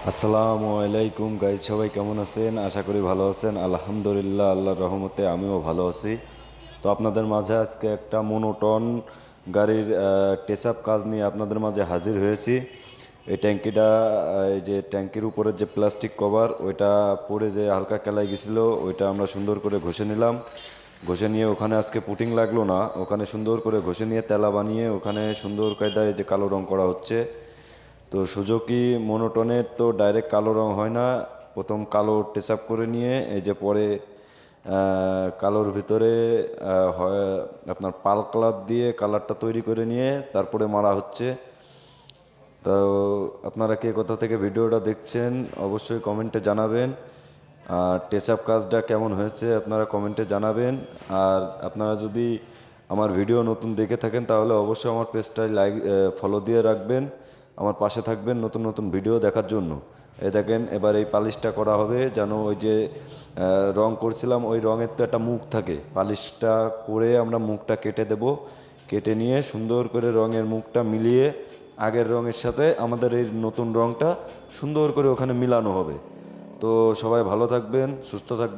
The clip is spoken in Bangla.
আসসালামু আলাইকুম গাইজ, সবাই কেমন আছেন? আশা করি ভালো আছেন। আলহামদুলিল্লাহ, আল্লাহর রহমতে আমিও ভালো আছি। তো আপনাদের মাঝে আজকে একটা মোনোটন গাড়ির টেচ আপ কাজ নিয়ে আপনাদের মাঝে হাজির হয়েছি। এই ট্যাঙ্কিটা, এই যে ট্যাঙ্কির উপরে যে প্লাস্টিক কভার, ওইটা পড়ে যে হালকা কেলাই গেছিলো, ওইটা আমরা সুন্দর করে ঘষে নিলাম। ঘষে নিয়ে ওখানে আজকে পুটিং লাগলো না, ওখানে সুন্দর করে ঘষে নিয়ে তেলা বানিয়ে ওখানে সুন্দর কায়দায় যে কালো রং করা হচ্ছে। তো সুজুকি মোনোটনের তো ডাইরেক্ট কালো রং হয় না, প্রথম কালো টাচ আপ করে নিয়ে এই যে পরে কালোর ভিতরে হয় আপনার পাল কালার দিয়ে কালারটা তৈরি করে নিয়ে তারপরে মারা হচ্ছে। তো আপনারা কে কোথা থেকে ভিডিওটা দেখছেন অবশ্যই কমেন্টে জানাবেন। আর টাচ আপ কাজটা কেমন হয়েছে আপনারা কমেন্টে জানাবেন। আর আপনারা যদি আমার ভিডিও নতুন দেখে থাকেন তাহলে অবশ্যই আমার পেজটায় লাইক ফলো দিয়ে রাখবেন, আমার পাশে থাকবেন নতুন নতুন ভিডিও দেখার জন্য। এই দেখেন, এবার এই পালিশটা করা হবে যেন ওই যে রং করছিলাম ওই রঙের তো একটা মুখ থাকে, পালিশটা করে আমরা মুখটা কেটে দেব। কেটে নিয়ে সুন্দর করে রঙের মুখটা মিলিয়ে আগের রঙের সাথে আমাদের এই নতুন রঙটা সুন্দর করে ওখানে মিলানো হবে। তো সবাই ভালো থাকবেন, সুস্থ থাকবেন।